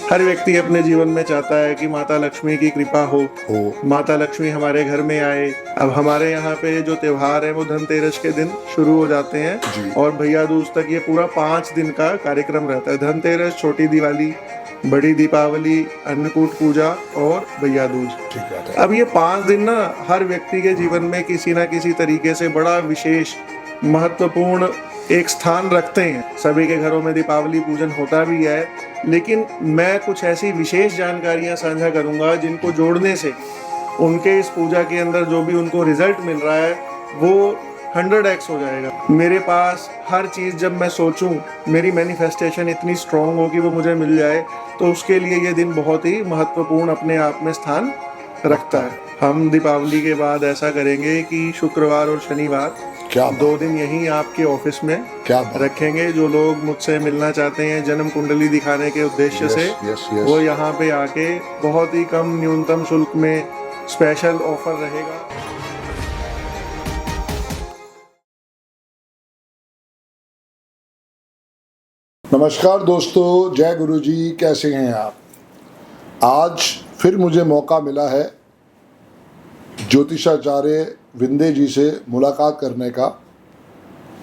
हर व्यक्ति अपने जीवन में चाहता है कि माता लक्ष्मी की कृपा हो, माता लक्ष्मी हमारे घर में आए। अब हमारे यहाँ पे जो त्योहार है वो धनतेरस के दिन शुरू हो जाते हैं और भैया दूज तक ये पूरा 5 दिन का कार्यक्रम रहता है। धनतेरस, छोटी दिवाली, बड़ी दीपावली, अन्नकूट पूजा और भैया दूज। अब ये 5 दिन ना हर व्यक्ति के जीवन में किसी ना किसी तरीके से बड़ा विशेष, महत्वपूर्ण एक स्थान रखते हैं। सभी के घरों में दीपावली पूजन होता भी है, लेकिन मैं कुछ ऐसी विशेष जानकारियां साझा करूंगा जिनको जोड़ने से उनके इस पूजा के अंदर जो भी उनको रिजल्ट मिल रहा है वो 100x हो जाएगा। मेरे पास हर चीज़ जब मैं सोचूं, मेरी मैनिफेस्टेशन इतनी स्ट्रांग हो कि वो मुझे मिल जाए, तो उसके लिए ये दिन बहुत ही महत्वपूर्ण अपने आप में स्थान रखता है। हम दीपावली के बाद ऐसा करेंगे कि शुक्रवार और शनिवार 2 दिन यहीं आपके ऑफिस में रखेंगे। जो लोग मुझसे मिलना चाहते हैं जन्म कुंडली दिखाने के उद्देश्य से, वो यहाँ पे आके बहुत ही कम न्यूनतम शुल्क में स्पेशल ऑफर रहेगा। नमस्कार दोस्तों, जय गुरु जी। कैसे हैं आप? आज फिर मुझे मौका मिला है ज्योतिषाचार्य विंदे जी से मुलाकात करने का।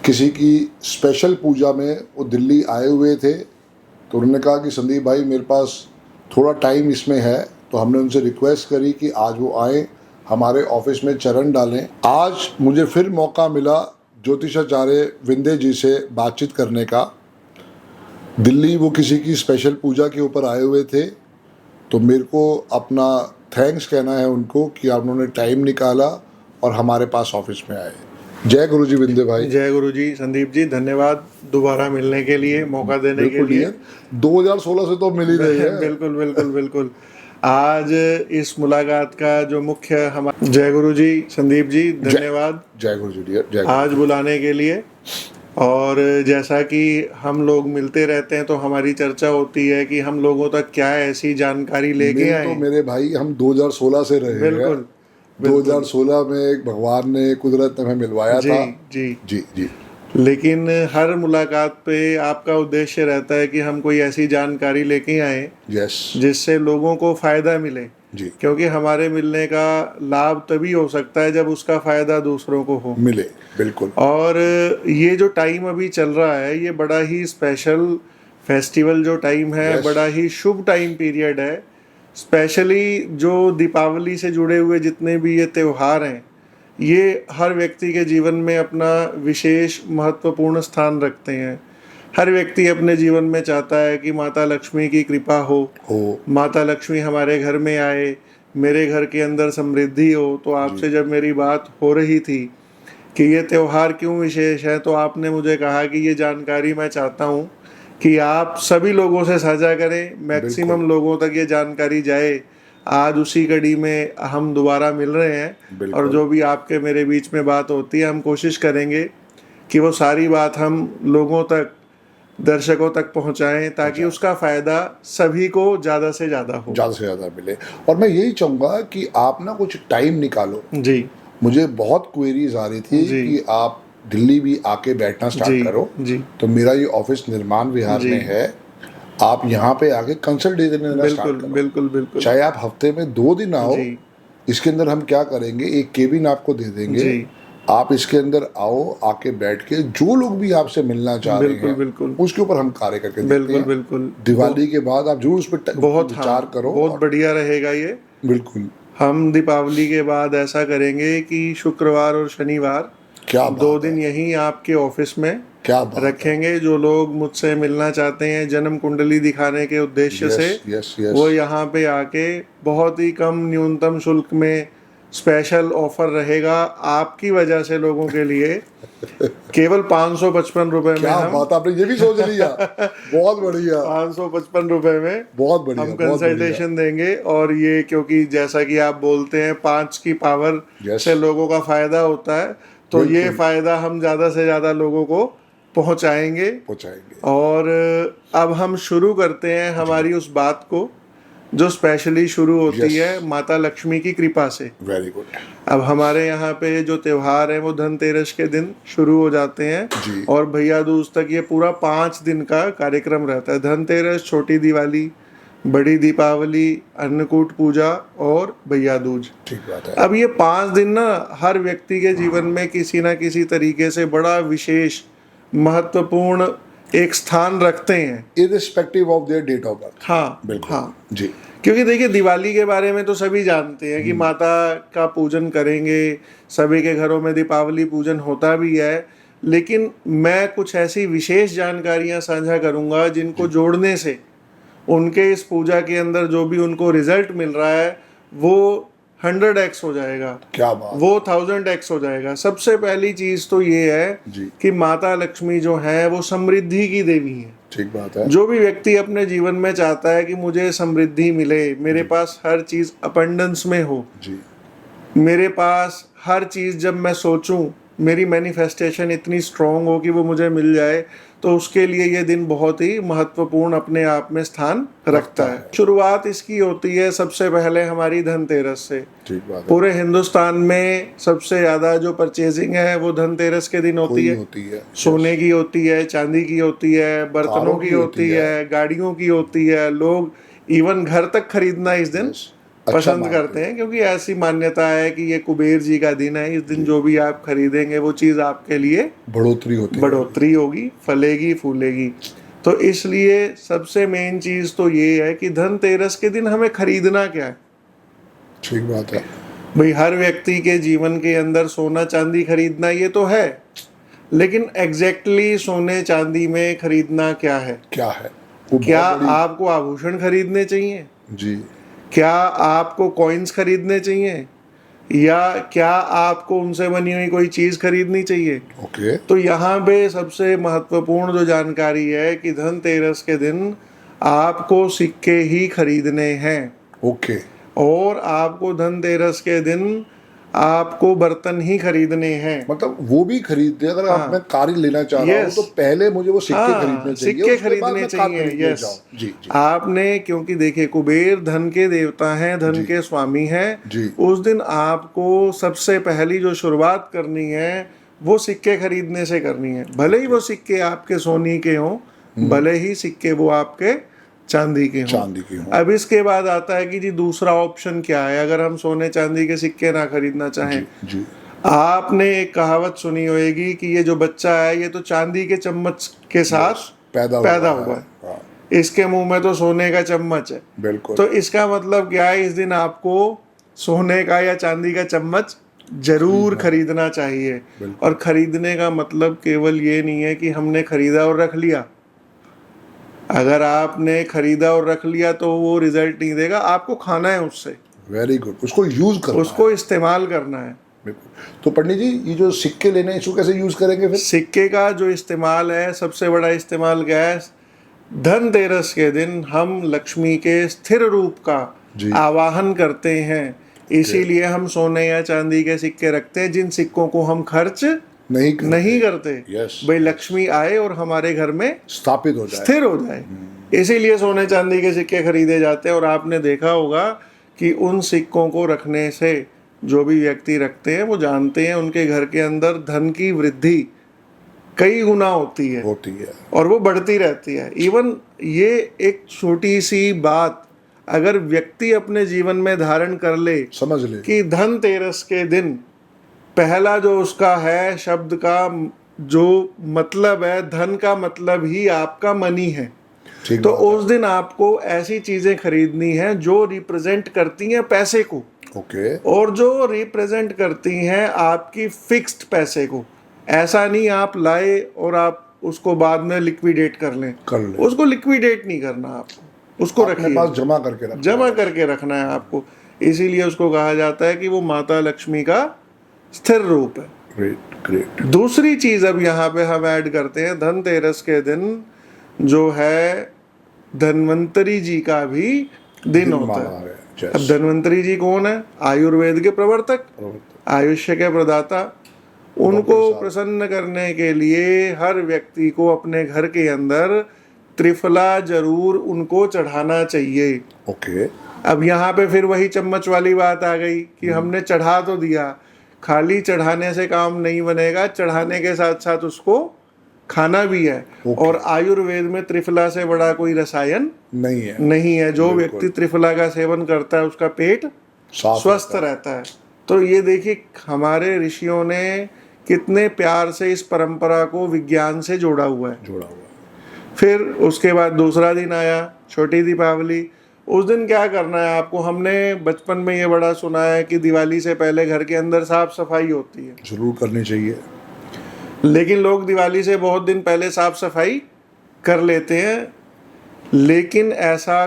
किसी की स्पेशल पूजा में वो दिल्ली आए हुए थे, तो उन्होंने कहा कि संदीप भाई मेरे पास थोड़ा टाइम इसमें है, तो हमने उनसे रिक्वेस्ट करी कि आज वो आए, हमारे ऑफिस में चरण डालें। आज मुझे फिर मौका मिला ज्योतिषाचार्य विंदे जी से बातचीत करने का। दिल्ली वो किसी की स्पेशल पूजा के ऊपर आए हुए थे, तो मेरे को अपना थैंक्स कहना है उनको कि उन्होंने टाइम निकाला और हमारे पास ऑफिस में आए। जय गुरु जी विंदे भाई। जय गुरु जी संदीप जी, धन्यवाद दोबारा मिलने के लिए, मौका देने के लिए। 2016 से तो मिल ही रहे हैं। बिल्कुल बिल्कुल बिल्कुल। आज इस मुलाकात का जो मुख्य हमारा, जय गुरु जी संदीप जी, धन्यवाद। जय गुरु जी डियर। आज बुलाने के लिए। और जैसा कि हम लोग मिलते रहते हैं तो हमारी चर्चा होती है कि हम लोगों तक क्या ऐसी जानकारी लेके आए। तो मेरे भाई हम 2016 से रहे हैं। बिल्कुल 2016 में भगवान ने, कुदरत ने हमें मिलवाया था। जी जी जी। लेकिन हर मुलाकात पे आपका उद्देश्य रहता है कि हम कोई ऐसी जानकारी लेके आए जिससे लोगों को फायदा मिले जी। क्योंकि हमारे मिलने का लाभ तभी हो सकता है जब उसका फायदा दूसरों को हो, मिले। बिल्कुल। और ये जो टाइम अभी चल रहा है ये बड़ा ही स्पेशल फेस्टिवल जो टाइम है, बड़ा ही शुभ टाइम पीरियड है। स्पेशली जो दीपावली से जुड़े हुए जितने भी ये त्योहार हैं, ये हर व्यक्ति के जीवन में अपना विशेष महत्वपूर्ण स्थान रखते हैं। हर व्यक्ति अपने जीवन में चाहता है कि माता लक्ष्मी की कृपा हो, माता लक्ष्मी हमारे घर में आए, मेरे घर के अंदर समृद्धि हो। तो आपसे जब मेरी बात हो रही थी कि ये त्यौहार क्यों विशेष है, तो आपने मुझे कहा कि ये जानकारी मैं चाहता हूँ कि आप सभी लोगों से साझा करें, मैक्सिमम लोगों तक ये जानकारी जाए। आज उसी कड़ी में हम दोबारा मिल रहे हैं और जो भी आपके मेरे बीच में बात होती है, हम कोशिश करेंगे कि वो सारी बात हम लोगों तक, दर्शकों तक पहुंचाएं ताकि उसका फायदा सभी को ज़्यादा से ज़्यादा मिले। और मैं यही चाहूँगा कि आप ना कुछ टाइम निकालो जी। मुझे बहुत क्वेरीज आ रही थी कि आप दिल्ली भी आके बैठना स्टार्ट करो जी। तो मेरा ये ऑफिस निर्माण विहार में है, आप यहाँ पे आके कंसल्टेशन देना स्टार्ट करो। बिल्कुल बिल्कुल। चाहे आप हफ्ते में 2 दिन आओ, इसके अंदर हम क्या करेंगे, एक केबिन आपको दे देंगे, आप इसके अंदर आओ, आके बैठ के जो लोग भी आपसे मिलना चाह रहे हैं उसके ऊपर हम कार्य करके देखते हैं। बिल्कुल। दिवाली के बाद आप जरूर उस पर बहुत विचार करो, बहुत बढ़िया रहेगा ये। बिल्कुल। हम दीपावली के बाद ऐसा करेंगे कि शुक्रवार और शनिवार 2 दिन यहीं आपके ऑफिस में रखेंगे। जो लोग मुझसे मिलना चाहते हैं जन्म कुंडली दिखाने के उद्देश्य से, वो यहाँ पे आके बहुत ही कम न्यूनतम शुल्क में स्पेशल ऑफर रहेगा आपकी वजह से लोगों के लिए। केवल 555 रुपए में। क्या बात, आपने ये भी सोच लिया। बहुत बढ़िया। 555 रुपए में बहुत बढ़िया हम कंसल्टेशन देंगे। और ये क्योंकि जैसा कि आप बोलते हैं 5 की पावर से लोगों का फायदा होता है, तो ये फायदा हम ज़्यादा से ज़्यादा लोगों को पहुंचाएंगे। और अब हम शुरू करते हैं हमारी उस बात को जो स्पेशली शुरू होती है माता लक्ष्मी की कृपा से। Very good. अब हमारे यहाँ पे जो त्योहार है वो धनतेरस के दिन शुरू हो जाते हैं और भैया दूज तक ये पूरा 5 दिन का कार्यक्रम रहता है। धनतेरस, छोटी दिवाली, बड़ी दीपावली, अन्नकूट पूजा और भैया दूज। ठीक बात है। अब ये 5 दिन ना हर व्यक्ति के जीवन में किसी ना किसी तरीके से बड़ा विशेष महत्वपूर्ण एक स्थान रखते हैं, irrespective of their date of birth. हाँ बिल्कुल। हाँ। जी क्योंकि देखिए दिवाली के बारे में तो सभी जानते हैं कि माता का पूजन करेंगे, सभी के घरों में दीपावली पूजन होता भी है, लेकिन मैं कुछ ऐसी विशेष जानकारियां साझा करूंगा जिनको जोड़ने से उनके इस पूजा के अंदर जो भी उनको रिजल्ट मिल रहा है वो 100x हो जाएगा, क्या बात। वो 1000x हो जाएगा। सबसे पहली चीज तो ये है जी कि माता लक्ष्मी जो है वो समृद्धि की देवी है। ठीक बात है। जो भी व्यक्ति अपने जीवन में चाहता है कि मुझे समृद्धि मिले, मेरे पास हर चीज अबंडेंस में हो, जी मेरे पास हर चीज जब मैं सोचूं मेरी मैनिफेस्टेशन इतनी स्ट्रांग हो कि वो मुझे मिल जाए, तो उसके लिए ये दिन बहुत ही महत्वपूर्ण अपने आप में स्थान रखता है। शुरुआत इसकी होती है सबसे पहले हमारी धनतेरस से। ठीक बात है। पूरे हिंदुस्तान में सबसे ज्यादा जो परचेजिंग है वो धनतेरस के दिन होती है। सोने की होती है, चांदी की होती है, बर्तनों की होती है, गाड़ियों की होती है। लोग इवन घर तक खरीदना इस दिन पसंद करते हैं, क्योंकि ऐसी मान्यता है कि ये कुबेर जी का दिन है। इस दिन जो भी आप खरीदेंगे वो चीज आपके लिए बढ़ोतरी होगी, फलेगी फूलेगी। तो इसलिए सबसे मेन चीज तो ये है कि धनतेरस के दिन हमें खरीदना क्या है। ठीक बात है भाई, हर व्यक्ति के जीवन के अंदर सोना चांदी खरीदना ये तो है, लेकिन एग्जैक्टली सोने चांदी में खरीदना क्या है? क्या आपको आभूषण खरीदने चाहिए जी? क्या आपको कॉइन्स खरीदने चाहिए, या क्या आपको उनसे बनी हुई कोई चीज खरीदनी चाहिए? ओके। तो यहाँ पे सबसे महत्वपूर्ण जो जानकारी है कि धनतेरस के दिन आपको सिक्के ही खरीदने हैं। ओके। और आपको धनतेरस के दिन आपको बर्तन ही खरीदने हैं। मतलब वो भी खरीदते हैं। अगर आप मैं कार ही लेना चाह रहा हूँ तो पहले मुझे वो सिक्के खरीदने चाहिए, सिक्के खरीदने चाहिए। यस जी। आपने, क्योंकि देखिए कुबेर धन के देवता हैं, धन के स्वामी हैं। उस दिन आपको सबसे पहली जो शुरुआत करनी है वो सिक्के खरीदने से करनी है। भले ही वो सिक्के आपके सोने के हों, भले ही सिक्के वो आपके चांदी के हों। अब इसके बाद आता है कि जी दूसरा ऑप्शन क्या है अगर हम सोने चांदी के सिक्के ना खरीदना चाहें। जी। आपने एक कहावत सुनी होगी कि ये जो बच्चा है ये तो चांदी के चम्मच के साथ पैदा हुआ है, इसके मुंह में तो सोने का चम्मच है। बिल्कुल। तो इसका मतलब क्या है, इस दिन आपको सोने का या चांदी का चम्मच जरूर खरीदना चाहिए। और खरीदने का मतलब केवल ये नहीं है कि हमने खरीदा और रख लिया। अगर आपने खरीदा और रख लिया तो वो रिजल्ट नहीं देगा, आपको खाना है उससे। Very good. उसको यूज करना, उसको इस्तेमाल करना है। तो पंडित जी ये जो सिक्के लेने हैं इसको कैसे यूज करेंगे फिर? सिक्के का जो इस्तेमाल है, सबसे बड़ा इस्तेमाल क्या है, धनतेरस के दिन हम लक्ष्मी के स्थिर रूप का आवाहन करते हैं। इसीलिए हम सोने या चांदी के सिक्के रखते हैं जिन सिक्कों को हम खर्च नहीं करते। भाई लक्ष्मी आए और हमारे घर में स्थापित हो जाए, स्थिर हो जाए। इसीलिए सोने चांदी के सिक्के खरीदे जाते हैं। और आपने देखा होगा कि उन सिक्कों को रखने से जो भी व्यक्ति रखते हैं वो जानते हैं उनके घर के अंदर धन की वृद्धि कई गुना होती है और वो बढ़ती रहती है। इवन ये एक छोटी सी बात अगर व्यक्ति अपने जीवन में धारण कर ले, समझ ले कि धनतेरस के दिन पहला जो उसका है शब्द का जो मतलब है, धन का मतलब ही आपका मनी है। तो उस दिन आपको ऐसी चीजें खरीदनी है जो रिप्रेजेंट करती हैं पैसे को, और जो रिप्रेजेंट करती हैं आपकी फिक्स्ड पैसे को। ऐसा नहीं आप लाए और आप उसको बाद में लिक्विडेट कर लें। उसको लिक्विडेट नहीं करना, आपको उसको रखिए, जमा करके रखना है आपको। इसीलिए उसको कहा जाता है कि वो माता लक्ष्मी का स्थिर रूप है। ग्रेट। दूसरी चीज अब यहाँ पे हम ऐड करते हैं, धनतेरस के दिन जो है धन्वंतरी जी का भी दिन होता है। अब धन्वंतरी जी कौन है? आयुर्वेद के प्रवर्तक, आयुष्य के प्रदाता। उनको प्रसन्न करने के लिए हर व्यक्ति को अपने घर के अंदर त्रिफला जरूर उनको चढ़ाना चाहिए। अब यहाँ पे फिर वही चम्मच वाली बात आ गई कि हमने चढ़ा तो दिया, खाली चढ़ाने से काम नहीं बनेगा, चढ़ाने के साथ साथ उसको खाना भी है। और आयुर्वेद में त्रिफला से बड़ा कोई रसायन नहीं है। जो व्यक्ति त्रिफला का सेवन करता है उसका पेट स्वस्थ रहता है। तो ये देखिए हमारे ऋषियों ने कितने प्यार से इस परंपरा को विज्ञान से जोड़ा हुआ है। फिर उसके बाद दूसरा दिन आया छोटी दीपावली। उस दिन क्या करना है आपको, हमने बचपन में ये बड़ा सुना है कि दिवाली से पहले घर के अंदर साफ सफाई होती है, जरूर करनी चाहिए। लेकिन लोग दिवाली से बहुत दिन पहले साफ सफाई कर लेते हैं। लेकिन ऐसा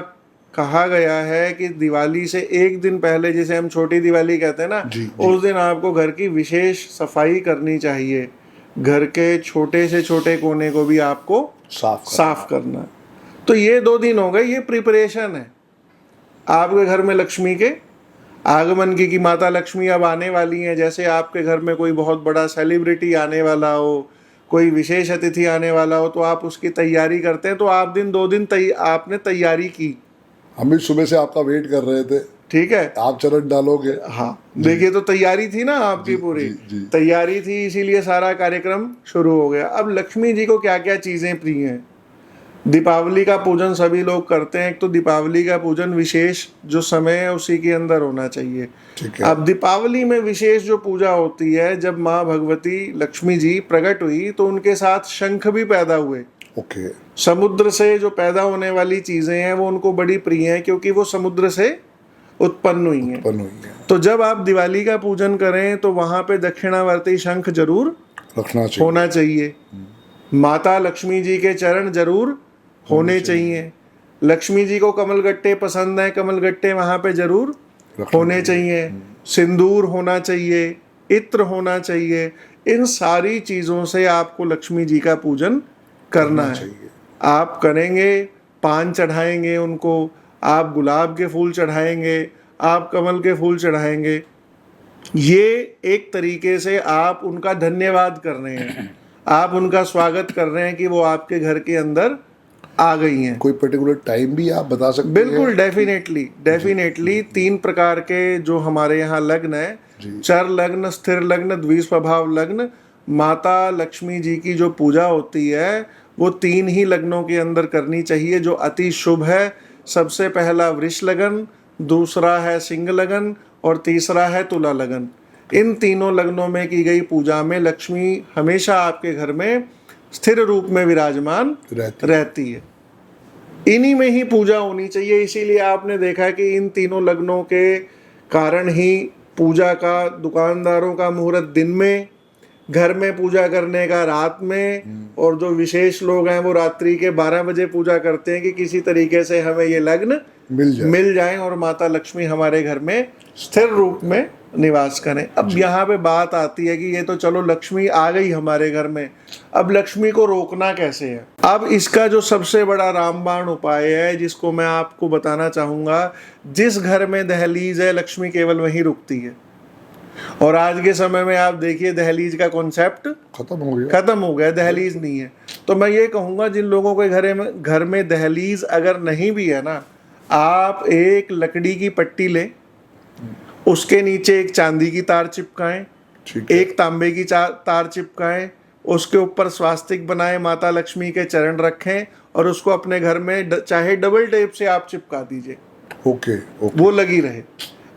कहा गया है कि दिवाली से एक दिन पहले, जिसे हम छोटी दिवाली कहते हैं ना, उस दिन आपको घर की विशेष सफाई करनी चाहिए। घर के छोटे से छोटे कोने को भी आपको साफ करना है। तो ये 2 दिन हो गए, ये प्रिपरेशन है आपके घर में लक्ष्मी के आगमन की, कि माता लक्ष्मी अब आने वाली हैं। जैसे आपके घर में कोई बहुत बड़ा सेलिब्रिटी आने वाला हो, कोई विशेष अतिथि आने वाला हो, तो आप उसकी तैयारी करते हैं। तो आप 2 दिन आपने तैयारी की। हम भी सुबह से आपका वेट कर रहे थे, ठीक है, आप चरण डालोगे। हाँ देखिए, तो तैयारी थी ना आपकी, पूरी तैयारी थी, इसीलिए सारा कार्यक्रम शुरू हो गया। अब लक्ष्मी जी को क्या क्या चीजें प्रिय हैं। दीपावली का पूजन सभी लोग करते हैं। एक तो दीपावली का पूजन विशेष जो समय है उसी के अंदर होना चाहिए। अब दीपावली में विशेष जो पूजा होती है, जब माँ भगवती लक्ष्मी जी प्रकट हुई तो उनके साथ शंख भी पैदा हुए। समुद्र से जो पैदा होने वाली चीजें हैं वो उनको बड़ी प्रिय हैं, क्योंकि वो समुद्र से उत्पन्न हुई हैं। तो जब आप दिवाली का पूजन करें तो वहां पे दक्षिणावर्ती शंख जरूर होना चाहिए। माता लक्ष्मी जी के चरण जरूर होने चाहिए। लक्ष्मी जी को कमलगट्टे पसंद है, कमलगट्टे वहां पे जरूर होने चाहिए। सिंदूर होना चाहिए, इत्र होना चाहिए। इन सारी चीजों से आपको लक्ष्मी जी का पूजन करना है। आप करेंगे, पान चढ़ाएंगे उनको, आप गुलाब के फूल चढ़ाएंगे, आप कमल के फूल चढ़ाएंगे। ये एक तरीके से आप उनका धन्यवाद कर रहे हैं, आप उनका स्वागत कर रहे हैं कि वो आपके घर के अंदर आ गई हैं। कोई पर्टिकुलर टाइम भी आप बता सकते हैं? बिल्कुल, डेफिनेटली 3 प्रकार के जो हमारे यहाँ लग्न है, चर लग्न, स्थिर लग्न, द्विस्वभाव लग्न। माता लक्ष्मी जी की जो पूजा होती है वो 3 ही लग्नों के अंदर करनी चाहिए, जो अति शुभ है। सबसे पहला वृष लगन, दूसरा है सिंह लगन और तीसरा है तुला लगन। इन तीनों लग्नों में की गई पूजा में लक्ष्मी हमेशा आपके घर में स्थिर रूप में विराजमान रहती है। इन्हीं में ही पूजा होनी चाहिए। इसीलिए आपने देखा कि इन तीनों लग्नों के कारण ही पूजा का, दुकानदारों का मुहूर्त दिन में, घर में पूजा करने का रात में, और जो विशेष लोग हैं वो रात्रि के 12 बजे पूजा करते हैं कि किसी तरीके से हमें ये लग्न मिल जाए और माता लक्ष्मी हमारे घर में स्थिर रूप में निवास करें। अब यहाँ पे बात आती है कि ये तो चलो लक्ष्मी आ गई हमारे घर में, अब लक्ष्मी को रोकना कैसे है। अब इसका जो सबसे बड़ा रामबाण उपाय है, जिसको मैं आपको बताना चाहूंगा, जिस घर में दहलीज है लक्ष्मी केवल वहीं रुकती है। और आज के समय में आप देखिए दहलीज का कॉन्सेप्ट खत्म हो गया, दहलीज नहीं है। तो मैं ये कहूँगा जिन लोगों के घर में दहलीज अगर नहीं भी है ना, आप एक लकड़ी की पट्टी लें, उसके नीचे एक चांदी की तार चिपकाएं, एक तांबे की तार चिपकाएं, उसके ऊपर स्वास्तिक बनाएं, माता लक्ष्मी के चरण रखें और उसको अपने घर में चाहे डबल टेप से आप चिपका दीजिए। वो लगी रहे।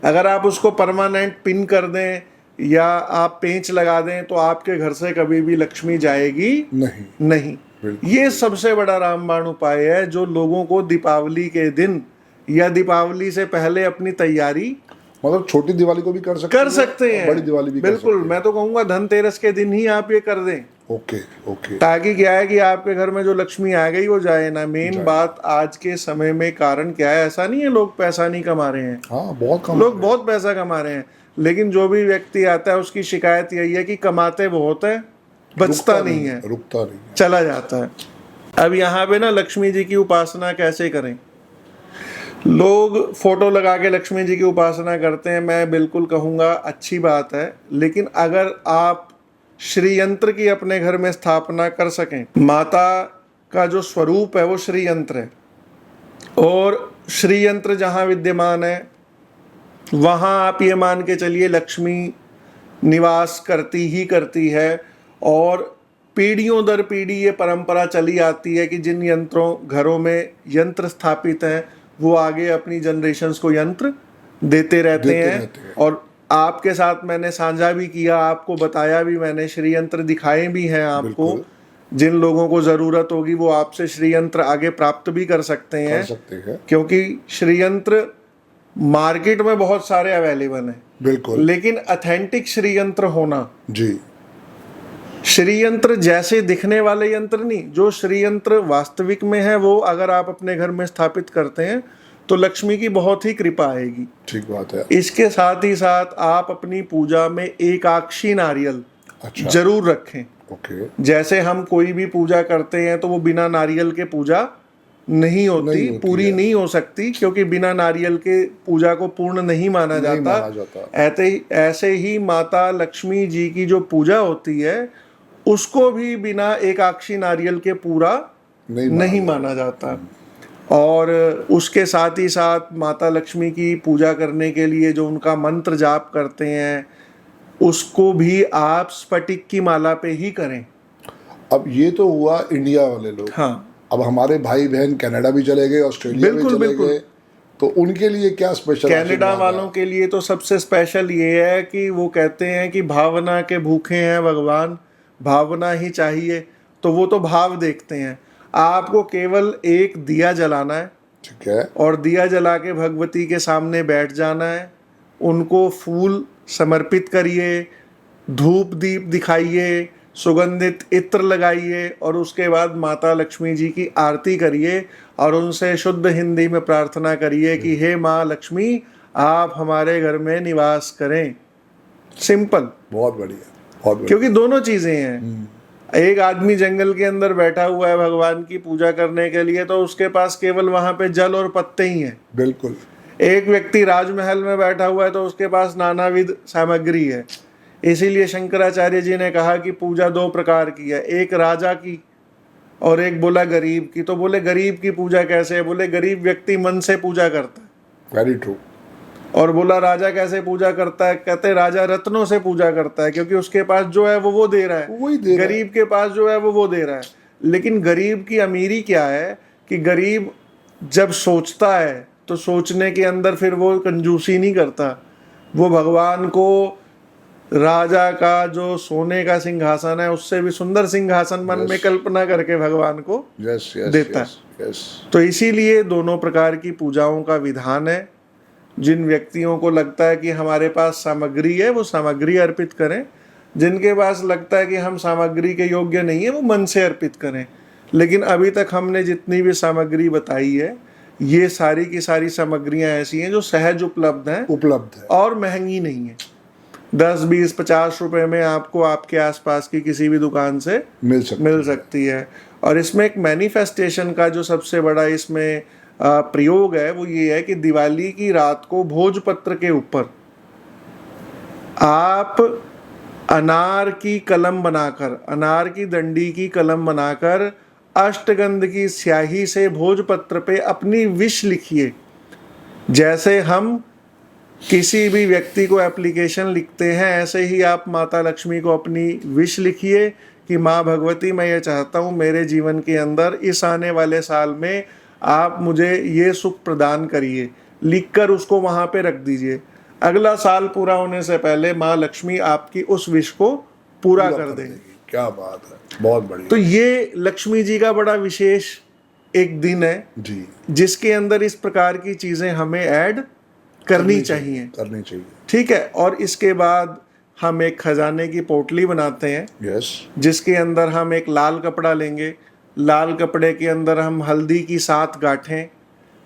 अगर आप उसको परमानेंट पिन कर दें या आप पेंच लगा दें तो आपके घर से कभी भी लक्ष्मी जाएगी नहीं। ये सबसे बड़ा रामबाण उपाय है जो लोगों को दीपावली के दिन या दीपावली से पहले अपनी तैयारी, मतलब छोटी दिवाली को भी कर सकते हैं, बड़ी दिवाली भी बिल्कुल। मैं तो कहूँगा धनतेरस के दिन ही आप ये कर दें। ताकि क्या है कि आपके घर में जो लक्ष्मी आ गई वो जाए ना। मेन बात आज के समय में कारण क्या है, ऐसा नहीं है लोग पैसा नहीं कमा रहे हैं, लोग बहुत पैसा कमा रहे हैं, लेकिन जो भी व्यक्ति आता है उसकी शिकायत यही है कि कमाते बहुत है, बचता नहीं है, रुकता नहीं, चला जाता है। अब यहाँ पे ना लक्ष्मी जी की उपासना कैसे करें। लोग फोटो लगा के लक्ष्मी जी की उपासना करते हैं, मैं बिल्कुल कहूँगा अच्छी बात है, लेकिन अगर आप श्री यंत्र की अपने घर में स्थापना कर सकें, माता का जो स्वरूप है वो श्री यंत्र है, और श्री यंत्र जहाँ विद्यमान है वहाँ आप ये मान के चलिए लक्ष्मी निवास करती ही करती है। और पीढ़ियों दर पीढ़ी ये परंपरा चली आती है कि जिन यंत्रों घरों में यंत्र स्थापित हैं वो आगे अपनी जनरेशन्स को यंत्र देते रहते हैं। और आपके साथ मैंने साझा भी किया, आपको बताया भी मैंने, श्री यंत्र दिखाए भी हैं आपको। जिन लोगों को ज़रूरत होगी वो आपसे श्री यंत्र आगे प्राप्त भी कर सकते हैं, क्योंकि श्री यंत्र मार्केट में बहुत सारे अवेलेबल हैं। बिल्कुल। लेकिन ऑथेंटिक श्री यंत्र होना, जी, श्री यंत्र जैसे दिखने वाले यंत्र नहीं, जो श्री यंत्र वास्तविक में है वो अगर आप अपने घर में स्थापित करते हैं तो लक्ष्मी की बहुत ही कृपा आएगी। ठीक बात है। इसके साथ ही साथ आप अपनी पूजा में एकाक्षी नारियल जरूर रखें। ओके। जैसे हम कोई भी पूजा करते हैं तो वो बिना नारियल के पूजा नहीं होती, पूरी नहीं हो सकती, क्योंकि बिना नारियल के पूजा को पूर्ण नहीं माना जाता। ऐसे ही माता लक्ष्मी जी की जो पूजा होती है उसको भी बिना एकाक्षी नारियल के पूरा नहीं माना जाता। और उसके साथ ही साथ माता लक्ष्मी की पूजा करने के लिए जो उनका मंत्र जाप करते हैं उसको भी आप स्फटिक की माला पे ही करें। अब ये तो हुआ इंडिया वाले लोग। हाँ। अब हमारे भाई बहन कनाडा भी चले गए, ऑस्ट्रेलिया भी चले गए, तो उनके लिए क्या स्पेशल? कनाडा वालों के लिए तो सबसे स्पेशल ये है कि वो कहते हैं कि भावना के भूखे हैं भगवान, भावना ही चाहिए, तो वो तो भाव देखते हैं। आपको केवल एक दिया जलाना है, ठीक है, और दिया जला के भगवती के सामने बैठ जाना है, उनको फूल समर्पित करिए, धूप दीप दिखाइए, सुगंधित इत्र लगाइए और उसके बाद माता लक्ष्मी जी की आरती करिए और उनसे शुद्ध हिंदी में प्रार्थना करिए कि हे माँ लक्ष्मी आप हमारे घर में निवास करें। सिंपल। बहुत बढ़िया, बहुत बढ़िया। क्योंकि दोनों चीजें हैं। एक आदमी जंगल के अंदर बैठा हुआ है भगवान की पूजा करने के लिए, तो उसके पास केवल वहां पे जल और पत्ते ही हैं। बिल्कुल। एक व्यक्ति राजमहल में बैठा हुआ है तो उसके पास नानाविध सामग्री है। इसीलिए शंकराचार्य जी ने कहा कि पूजा दो प्रकार की है, एक राजा की और एक बोला गरीब की। तो बोले गरीब की पूजा कैसे है? बोले गरीब व्यक्ति मन से पूजा करता है। Very true. और बोला राजा कैसे पूजा करता है? कहते राजा रत्नों से पूजा करता है, क्योंकि उसके पास जो है वो दे रहा है, गरीब के पास जो है वो दे रहा है। लेकिन गरीब की अमीरी क्या है कि गरीब जब सोचता है तो सोचने के अंदर फिर वो कंजूसी नहीं करता, वो भगवान को राजा का जो सोने का सिंहासन है उससे भी सुंदर सिंहासन मन में कल्पना करके भगवान को देता है। तो इसीलिए दोनों प्रकार की पूजाओं का विधान है। जिन व्यक्तियों को लगता है कि हमारे पास सामग्री है वो सामग्री अर्पित करें, जिनके पास लगता है कि हम सामग्री के योग्य नहीं है वो मन से अर्पित करें। लेकिन अभी तक हमने जितनी भी सामग्री बताई है ये सारी की सारी सामग्रियां ऐसी हैं जो सहज उपलब्ध है और महंगी नहीं है। 10, 20, 50 रुपए में आपको आपके आसपास की किसी भी दुकान से मिल सकती है। और इसमें एक मैनिफेस्टेशन का जो सबसे बड़ा इसमें प्रयोग है वो ये है कि दिवाली की रात को भोजपत्र के ऊपर आप अनार की कलम बनाकर, अनार की डंडी की कलम बनाकर अष्टगंध की स्याही से भोजपत्र पे अपनी विश लिखिए। जैसे हम किसी भी व्यक्ति को एप्लीकेशन लिखते हैं ऐसे ही आप माता लक्ष्मी को अपनी विश लिखिए कि माँ भगवती मैं ये चाहता हूँ मेरे जीवन के अंदर इस आने वाले साल में आप मुझे ये सुख प्रदान करिए। लिखकर उसको वहाँ पे रख दीजिए। अगला साल पूरा होने से पहले माँ लक्ष्मी आपकी उस विश को पूरा कर देंगी। क्या बात है, बहुत बढ़िया। तो ये लक्ष्मी जी का बड़ा विशेष एक दिन है जी, जिसके अंदर इस प्रकार की चीजें हमें ऐड करनी चाहिए। ठीक है। और इसके बाद हम एक खजाने की पोटली बनाते हैं। जिसके अंदर हम एक लाल कपड़ा लेंगे। लाल कपड़े के अंदर हम हल्दी की 7 गांठें,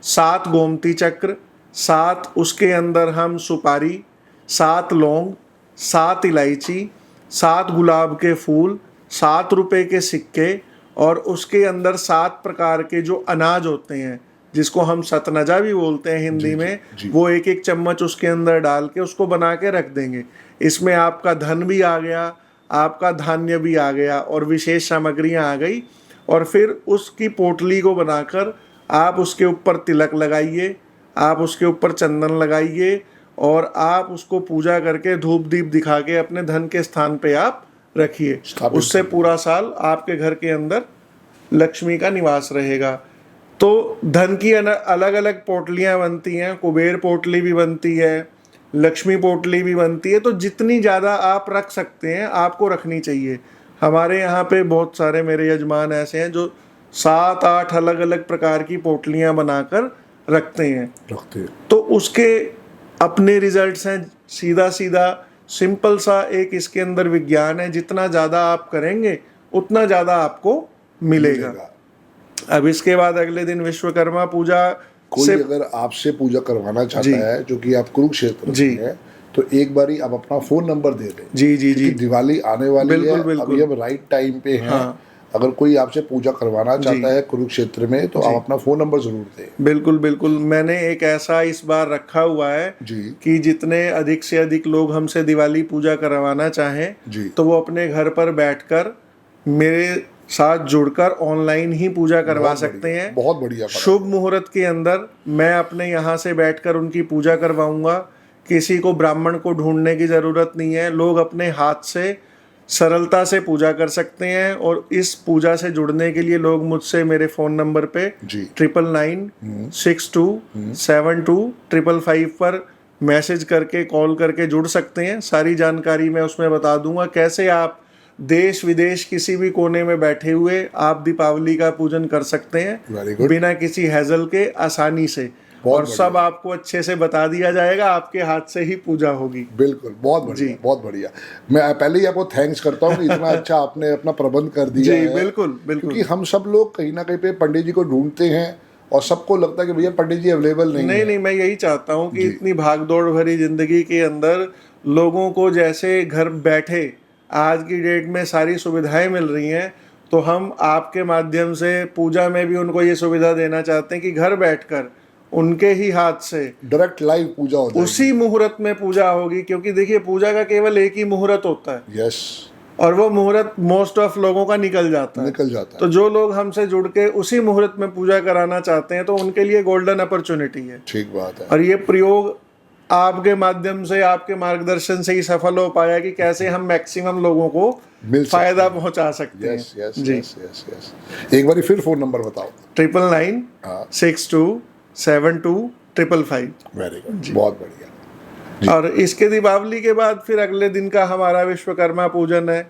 7 गोमती चक्र, 7 उसके अंदर हम सुपारी, 7 लौंग, 7 इलायची, 7 गुलाब के फूल, 7 रुपए के सिक्के और उसके अंदर 7 प्रकार के जो अनाज होते हैं जिसको हम सतनजा भी बोलते हैं हिंदी में, वो एक एक चम्मच उसके अंदर डाल के उसको बना के रख देंगे। इसमें आपका धन भी आ गया, आपका धान्य भी आ गया और विशेष सामग्रियां आ गई। और फिर उसकी पोटली को बनाकर आप उसके ऊपर तिलक लगाइए, आप उसके ऊपर चंदन लगाइए और आप उसको पूजा करके धूप दीप दिखा के अपने धन के स्थान पे आप रखिए, स्थापित उससे करिए। पूरा साल आपके घर के अंदर लक्ष्मी का निवास रहेगा। तो धन की अलग अलग पोटलियां बनती हैं, कुबेर पोटली भी बनती है, लक्ष्मी पोटली भी बनती है। तो जितनी ज़्यादा आप रख सकते हैं आपको रखनी चाहिए। हमारे यहाँ पे बहुत सारे मेरे यजमान ऐसे हैं जो 7-8 अलग अलग प्रकार की पोटलियां बनाकर रखते हैं। तो उसके अपने रिजल्ट्स हैं। सीधा सीधा सिंपल सा एक इसके अंदर विज्ञान है, जितना ज़्यादा आप करेंगे उतना ज़्यादा आपको मिलेगा। अब इसके बाद अगले दिन विश्वकर्मा पूजा कोई से अगर आपसे पूजा करवाना चाहता है, जो कि आप कुरुक्षेत्र जी में है, तो एक बारी आप अपना फोन नंबर दे दें। जी जी जी, दिवाली आने वाली बिल्कुल, है, बिल्कुल। अभी हम राइट टाइम पे हैं। हाँ। अगर कोई आपसे पूजा करवाना चाहता है कुरुक्षेत्र में, तो आप अपना फोन नंबर जरूर दें। बिल्कुल बिल्कुल। मैंने एक ऐसा इस बार रखा हुआ है जी कि जितने अधिक से अधिक लोग हमसे दिवाली पूजा करवाना चाहें जी, तो वो अपने घर पर बैठकर मेरे साथ जुड़कर ऑनलाइन ही पूजा करवा सकते हैं। बहुत बढ़िया। शुभ मुहूर्त के अंदर मैं अपने यहाँ से बैठकर उनकी पूजा करवाऊंगा। किसी को ब्राह्मण को ढूंढने की ज़रूरत नहीं है। लोग अपने हाथ से सरलता से पूजा कर सकते हैं। और इस पूजा से जुड़ने के लिए लोग मुझसे मेरे फ़ोन नंबर पे जी 9996272555 पर मैसेज करके कॉल करके जुड़ सकते हैं। सारी जानकारी मैं उसमें बता दूंगा कैसे आप देश विदेश किसी भी कोने में बैठे हुए आप दीपावली का पूजन कर सकते हैं बिना किसी हैजल के, आसानी से। और सब आपको अच्छे से बता दिया जाएगा, आपके हाथ से ही पूजा होगी। बिल्कुल, बहुत बढ़िया, बहुत बढ़िया। मैं पहले ही आपको थैंक्स करता हूँ कि इतना अच्छा आपने अपना प्रबंध कर दिया जी, है। बिल्कुल बिल्कुल। क्योंकि हम सब लोग कहीं ना कहीं पे पंडित जी को ढूंढते हैं और सबको लगता है कि भैया पंडित जी अवेलेबल नहीं है। नहीं, मैं यही चाहता हूँ कि इतनी भागदौड़ भरी जिंदगी के अंदर लोगों को जैसे घर बैठे आज की डेट में सारी सुविधाएं मिल रही हैं, तो हम आपके माध्यम से पूजा में भी उनको ये सुविधा देना चाहते हैं कि घर बैठकर उनके ही हाथ से डायरेक्ट लाइव पूजा हो जाएगी। उसी मुहूर्त में पूजा होगी। क्योंकि देखिए, पूजा का केवल एक ही मुहूर्त होता है। यस। और वो मुहूर्त मोस्ट ऑफ लोगों का निकल जाता है। तो जो लोग हमसे जुड़ के उसी मुहूर्त में पूजा कराना चाहते हैं, तो उनके लिए गोल्डन अपॉर्चुनिटी है। ठीक बात है। और ये प्रयोग आपके माध्यम से, आपके मार्गदर्शन से ही सफल हो पाया कि कैसे हम मैक्सिमम लोगों को फायदा पहुंचा सकते हैं। Yes yes yes yes yes. एक बार फिर फोन नंबर बताओ। 9996272555। वेरी गुड, बहुत बढ़िया। और इसके दीपावली के बाद फिर अगले दिन का हमारा विश्वकर्मा पूजन है,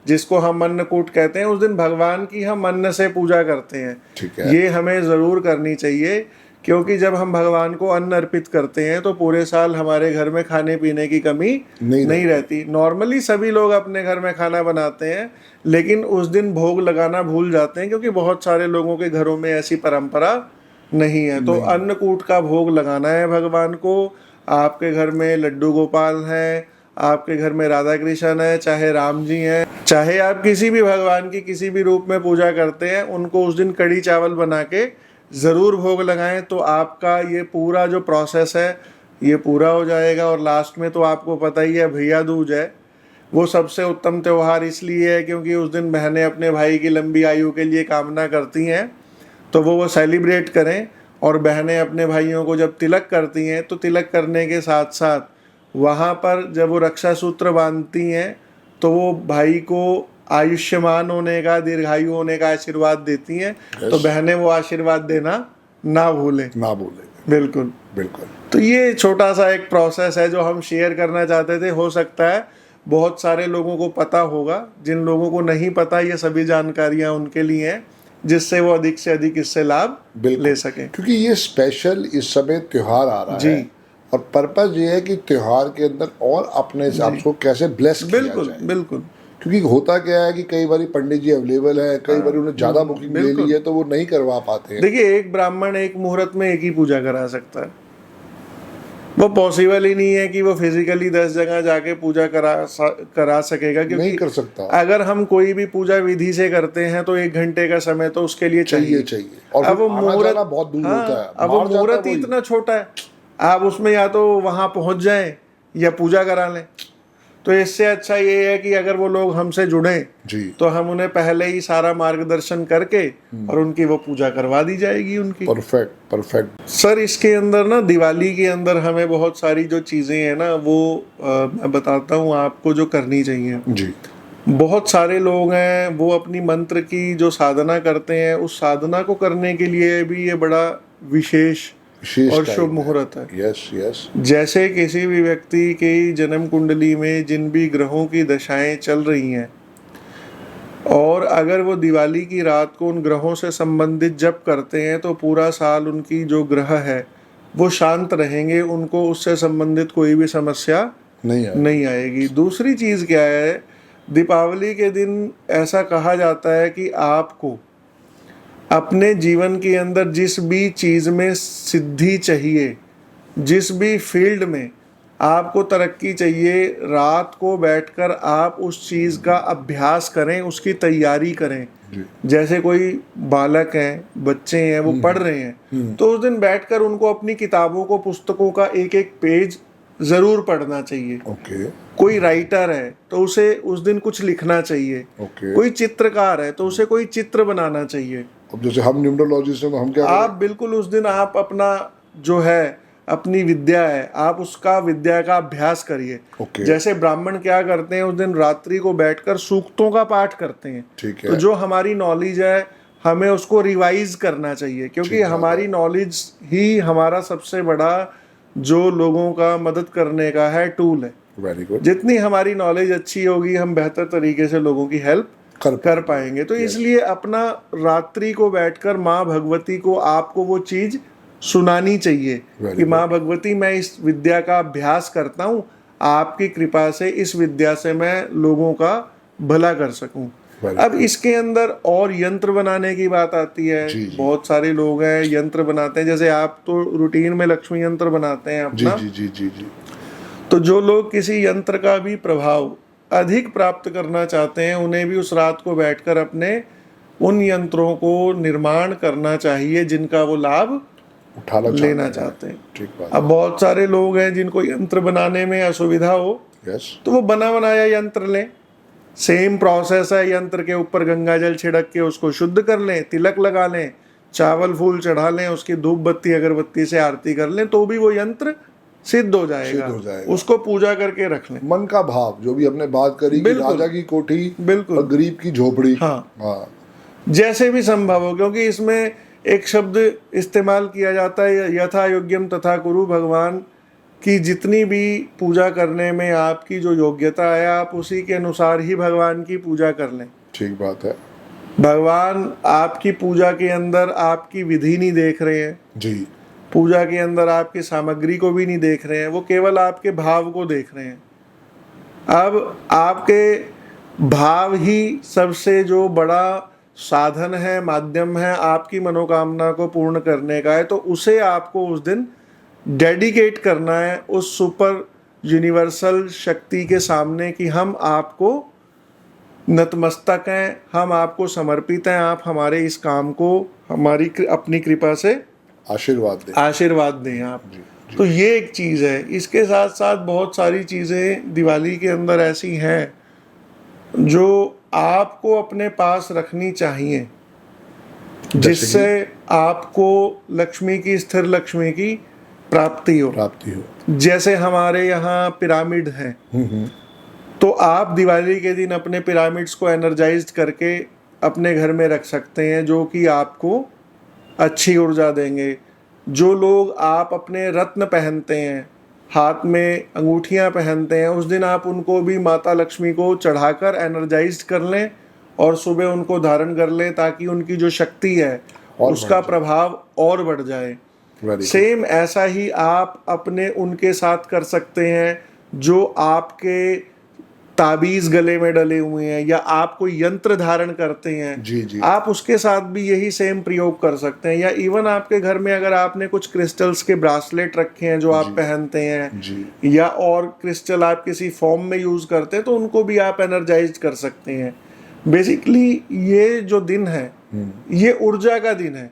जिसको हम अन्नकूट कहते हैं। उस दिन भगवान की हम अन्न से पूजा करते हैं। ठीक है। ये हमें ज़रूर करनी चाहिए, क्योंकि जब हम भगवान को अन्न अर्पित करते हैं तो पूरे साल हमारे घर में खाने पीने की कमी नहीं रहती। नॉर्मली सभी लोग अपने घर में खाना बनाते हैं, लेकिन उस दिन भोग लगाना भूल जाते हैं, क्योंकि बहुत सारे लोगों के घरों में ऐसी परंपरा नहीं है। तो अन्नकूट का भोग लगाना है भगवान को। आपके घर में लड्डू गोपाल हैं, आपके घर में राधा कृष्ण है, चाहे राम जी हैं, चाहे आप किसी भी भगवान की किसी भी रूप में पूजा करते हैं, उनको उस दिन कढ़ी चावल बना के ज़रूर भोग लगाएं। तो आपका ये पूरा जो प्रोसेस है ये पूरा हो जाएगा। और लास्ट में तो आपको पता ही है, भैया दूज है। वो सबसे उत्तम त्यौहार इसलिए है क्योंकि उस दिन बहनें अपने भाई की लंबी आयु के लिए कामना करती हैं, तो वो सेलिब्रेट करें। और बहनें अपने भाइयों को जब तिलक करती हैं, तो तिलक करने के साथ साथ वहाँ पर जब वो रक्षा सूत्र बांधती हैं, तो वो भाई को आयुष्मान होने का, दीर्घायु होने का आशीर्वाद देती हैं। तो बहनें वो आशीर्वाद देना ना भूलें। बिल्कुल बिल्कुल। तो ये छोटा सा एक प्रोसेस है जो हम शेयर करना चाहते थे। हो सकता है बहुत सारे लोगों को पता होगा, जिन लोगों को नहीं पता ये सभी जानकारियाँ उनके लिए हैं, जिससे वो अधिक से अधिक इससे लाभ ले सकें। क्योंकि ये स्पेशल इस समय त्योहार आ रहा है, और पर्पस ये है कि त्योहार के अंदर और अपने हिसाब से कैसे ब्लेस किया जाए। बिल्कुल। क्योंकि होता क्या है कि कई बार पंडित जी अवेलेबल है, कई बार उन्हें ज्यादा बुकिंग ले ली है तो वो नहीं करवा पाते हैं। देखिए, एक ब्राह्मण एक मुहूर्त में एक ही पूजा करा सकता है। वो पॉसिबल ही नहीं है कि वो फिजिकली 10 जगह जाके पूजा करा सकेगा, क्योंकि नहीं कर सकता। अगर हम कोई भी पूजा विधि से करते हैं तो 1 घंटे का समय तो उसके लिए चाहिए। और अब वो मुहूर्त बहुत दूर होता है। अब वो मुहूर्त ही इतना छोटा है, आप उसमें या तो वहां पहुंच जाएं या पूजा करा लें। तो इससे अच्छा ये है कि अगर वो लोग हमसे जुड़ें तो हम उन्हें पहले ही सारा मार्गदर्शन करके और उनकी वो पूजा करवा दी जाएगी उनकी। परफेक्ट सर, इसके अंदर ना दिवाली के अंदर हमें बहुत सारी जो चीज़ें हैं ना, वो मैं बताता हूँ आपको जो करनी चाहिए। बहुत सारे लोग हैं वो अपनी मंत्र की जो साधना करते हैं, उस साधना को करने के लिए भी ये बड़ा विशेष और शुभ मुहूर्त है। Yes yes. जैसे किसी भी व्यक्ति की जन्म कुंडली में जिन भी ग्रहों की दशाएं चल रही हैं, और अगर वो दिवाली की रात को उन ग्रहों से संबंधित जप करते हैं तो पूरा साल उनकी जो ग्रह है वो शांत रहेंगे, उनको उससे संबंधित कोई भी समस्या नहीं आएगी। दूसरी चीज़ क्या है, दीपावली के दिन ऐसा कहा जाता है कि आपको अपने जीवन के अंदर जिस भी चीज़ में सिद्धि चाहिए, जिस भी फील्ड में आपको तरक्की चाहिए, रात को बैठकर आप उस चीज़ का अभ्यास करें, उसकी तैयारी करें। जैसे कोई बालक हैं, बच्चे हैं, वो पढ़ रहे हैं, तो उस दिन बैठकर उनको अपनी किताबों को, पुस्तकों का एक एक पेज ज़रूर पढ़ना चाहिए। कोई राइटर है तो उसे उस दिन कुछ लिखना चाहिए। कोई चित्रकार है तो उसे कोई चित्र बनाना चाहिए। अब जैसे हम न्यूमरोलॉजिस्ट हैं तो हम क्या आप बिल्कुल उस दिन आप अपना जो है, अपनी विद्या है, आप उसका विद्या का अभ्यास करिए। जैसे ब्राह्मण क्या करते हैं, उस दिन रात्रि को बैठकर सूक्तों का पाठ करते हैं। ठीक है। तो जो हमारी नॉलेज है हमें उसको रिवाइज करना चाहिए, क्योंकि हमारी नॉलेज ही हमारा सबसे बड़ा जो लोगों का मदद करने का है टूल है। Very good. जितनी हमारी नॉलेज अच्छी होगी हम बेहतर तरीके से लोगों की हेल्प कर पाएंगे। तो इसलिए अपना रात्रि को बैठकर माँ भगवती को आपको वो चीज सुनानी चाहिए कि माँ भगवती, मैं इस विद्या का अभ्यास करता हूँ, आपकी कृपा से इस विद्या से मैं लोगों का भला कर सकूं। अब इसके अंदर और यंत्र बनाने की बात आती है। बहुत सारे लोग हैं यंत्र बनाते हैं, जैसे आप तो रूटीन में लक्ष्मी यंत्र बनाते हैं अपना। जी। तो जो लोग किसी यंत्र का भी प्रभाव अधिक प्राप्त करना चाहते हैं, उन्हें भी उस रात को बैठकर अपने उन यंत्रों को निर्माण करना चाहिए जिनका वो लाभ लेना चाहते हैं। ठीक बात। अब बहुत सारे लोग हैं जिनको यंत्र बनाने में असुविधा हो, तो वो बना बनाया यंत्र लें। सेम प्रोसेस है, यंत्र के ऊपर गंगा जल छिड़क के उसको शुद्ध कर लें, तिलक लगा लें, चावल फूल चढ़ा लें, उसकी धूप बत्ती अगरबत्ती से आरती कर लें, तो भी वो यंत्र सिद्ध हो जाएगा। उसको पूजा करके रख लें। मन का भाव जो भी हमने बात करी कि राजा की कोठी बिल्कुल और गरीब की झोपड़ी, हाँ, जैसे भी संभव हो, क्योंकि इसमें एक शब्द इस्तेमाल किया जाता है, यथा योग्यम तथा कुरु। भगवान की जितनी भी पूजा करने में आपकी जो योग्यता है, आप उसी के अनुसार ही भगवान की पूजा कर लें। ठीक बात है। भगवान आपकी पूजा के अंदर आपकी विधि नहीं देख रहे हैं जी, पूजा के अंदर आपकी सामग्री को भी नहीं देख रहे हैं, वो केवल आपके भाव को देख रहे हैं। अब आपके भाव ही सबसे जो बड़ा साधन है, माध्यम है आपकी मनोकामना को पूर्ण करने का है, तो उसे आपको उस दिन डेडिकेट करना है उस सुपर यूनिवर्सल शक्ति के सामने कि हम आपको नतमस्तक हैं, हम आपको समर्पित हैं, आप हमारे इस काम को हमारी अपनी कृपा से आशीर्वाद दें आप। तो ये एक चीज़ है। इसके साथ साथ बहुत सारी चीज़ें दिवाली के अंदर ऐसी हैं जो आपको अपने पास रखनी चाहिए, जिससे आपको लक्ष्मी की, स्थिर लक्ष्मी की प्राप्ति हो। जैसे हमारे यहाँ पिरामिड है, तो आप दिवाली के दिन अपने पिरामिड्स को एनर्जाइज्ड करके अपने घर में रख सकते हैं, जो कि आपको अच्छी ऊर्जा देंगे। जो लोग आप अपने रत्न पहनते हैं, हाथ में अंगूठियां पहनते हैं, उस दिन आप उनको भी माता लक्ष्मी को चढ़ाकर एनर्जाइज्ड कर लें और सुबह उनको धारण कर लें, ताकि उनकी जो शक्ति है उसका प्रभाव और बढ़ जाए। सेम ऐसा ही आप अपने उनके साथ कर सकते हैं जो आपके ताबीज गले में डले हुए हैं या आप कोई यंत्र धारण करते हैं। जी। आप उसके साथ भी यही सेम प्रयोग कर सकते हैं। या इवन आपके घर में अगर आपने कुछ क्रिस्टल्स के ब्रासलेट रखे हैं जो आप पहनते हैं, या और क्रिस्टल आप किसी फॉर्म में यूज करते हैं, तो उनको भी आप एनर्जाइज कर सकते हैं। बेसिकली ये जो दिन है ये ऊर्जा का दिन है,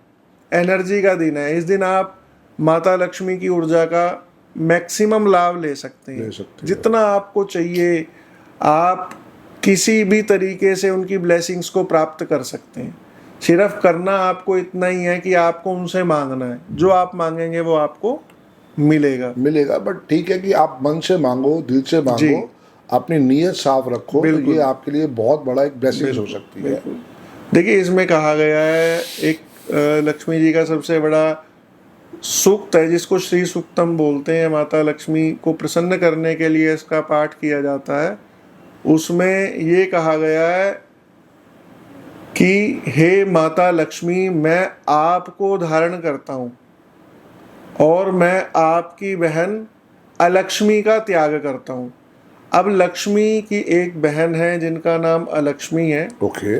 एनर्जी का दिन है। इस दिन आप माता लक्ष्मी की ऊर्जा का मैक्सिमम लाभ ले सकते हैं। जितना आपको चाहिए आप किसी भी तरीके से उनकी ब्लेसिंग्स को प्राप्त कर सकते हैं। सिर्फ करना आपको इतना ही है कि आपको उनसे मांगना है, जो आप मांगेंगे वो आपको मिलेगा। बट ठीक है कि आप मन से मांगो, दिल से मांगो, अपनी नीयत साफ रखो, तो बिल्कुल। ये आपके लिए बहुत बड़ा एक ब्लेसिंग हो सकती है। देखिए, इसमें कहा गया है एक लक्ष्मी जी का सबसे बड़ा सूक्त है जिसको श्री सूक्तम बोलते हैं, माता लक्ष्मी को प्रसन्न करने के लिए इसका पाठ किया जाता है। उसमें ये कहा गया है कि हे माता लक्ष्मी, मैं आपको धारण करता हूँ और मैं आपकी बहन अलक्ष्मी का त्याग करता हूँ। अब लक्ष्मी की एक बहन है जिनका नाम अलक्ष्मी है। ओके।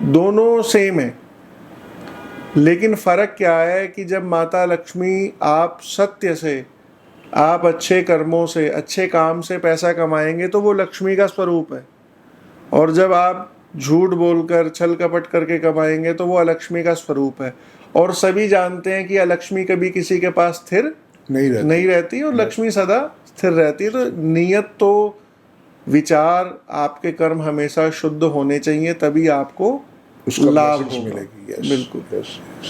दोनों सेम है, लेकिन फर्क क्या है कि जब माता लक्ष्मी आप सत्य से, आप अच्छे कर्मों से, अच्छे काम से पैसा कमाएंगे तो वो लक्ष्मी का स्वरूप है, और जब आप झूठ बोलकर, छल कपट करके कमाएंगे तो वो अलक्ष्मी का स्वरूप है। और सभी जानते हैं कि अलक्ष्मी कभी किसी के पास स्थिर नहीं रहती और लक्ष्मी सदा स्थिर रहती है। तो नियत, तो विचार, आपके कर्म हमेशा शुद्ध होने चाहिए, तभी आपको उसका लाभ blessings होगा। मिलेगी। यस, बिल्कुल। Yes, yes.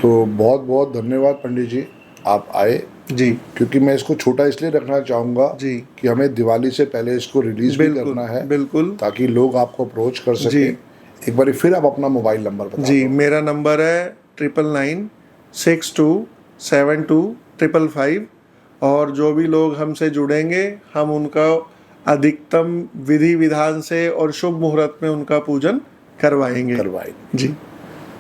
तो बहुत बहुत धन्यवाद पंडित जी, आप आए जी क्योंकि मैं इसको छोटा इसलिए रखना चाहूँगा जी, कि हमें दिवाली से पहले इसको रिलीज भी बिल्कुल करना है, बिल्कुल। ताकि लोग आपको अप्रोच कर जी। सके। एक बार फिर आप अपना मोबाइल नंबर बता जी, दो। मेरा नंबर है 9996272555, और जो भी लोग हमसे जुड़ेंगे हम उनका अधिकतम विधि विधान से और शुभ मुहूर्त में उनका पूजन करवाएंगे। जी।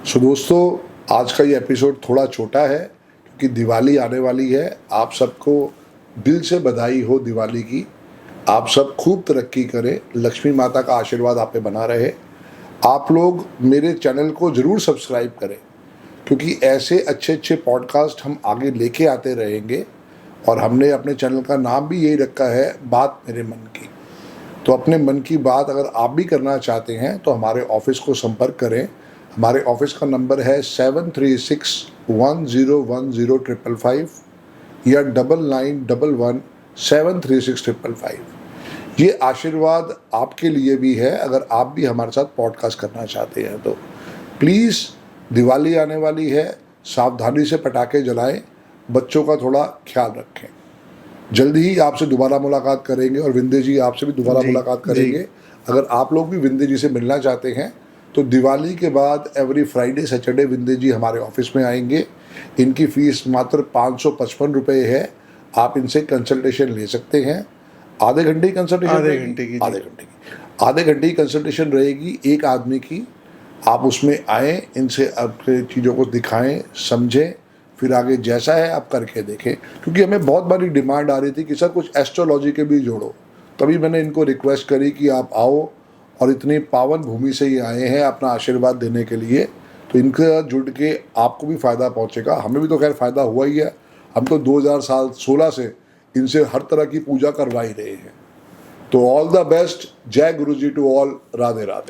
सो दोस्तों, आज का ये एपिसोड थोड़ा छोटा है क्योंकि दिवाली आने वाली है। आप सबको दिल से बधाई हो दिवाली की। आप सब खूब तरक्की करें, लक्ष्मी माता का आशीर्वाद आप पे बना रहे। आप लोग मेरे चैनल को ज़रूर सब्सक्राइब करें क्योंकि ऐसे अच्छे अच्छे पॉडकास्ट हम आगे लेके आते रहेंगे, और हमने अपने चैनल का नाम भी यही रखा है, बात मेरे मन की। तो अपने मन की बात अगर आप भी करना चाहते हैं तो हमारे ऑफिस को संपर्क करें। हमारे ऑफिस का नंबर है 7361010555 या 9911736555। ये आशीर्वाद आपके लिए भी है अगर आप भी हमारे साथ पॉडकास्ट करना चाहते हैं तो। प्लीज़, दिवाली आने वाली है, सावधानी से पटाखे जलाएं, बच्चों का थोड़ा ख्याल रखें। जल्दी ही आपसे दोबारा मुलाकात करेंगे और विंदे जी आपसे भी दोबारा मुलाकात करेंगे। अगर आप लोग भी विंदे जी से मिलना चाहते हैं तो दिवाली के बाद एवरी फ्राइडे सैटरडे विंदे जी हमारे ऑफिस में आएंगे। इनकी फ़ीस मात्र 555 रुपये है। आप इनसे कंसल्टेशन ले सकते हैं। आधे घंटे की कंसल्टेशन, आधे घंटे की कंसल्टेशन रहेगी एक आदमी की। आप उसमें आएँ, इनसे अपने चीज़ों को दिखाएं, समझें, फिर आगे जैसा है आप करके देखें। क्योंकि हमें बहुत बड़ी डिमांड आ रही थी कि सर कुछ एस्ट्रोलॉजी के भी जोड़ो, तभी मैंने इनको रिक्वेस्ट करी कि आप आओ, और इतनी पावन भूमि से ये आए हैं अपना आशीर्वाद देने के लिए। तो इनका जुड़ के आपको भी फ़ायदा पहुंचेगा, हमें भी तो खैर फ़ायदा हुआ ही है। हम तो 2016 से इनसे हर तरह की पूजा करवा ही रहे हैं। तो ऑल द बेस्ट, जय गुरु जी टू ऑल, राधे राधे।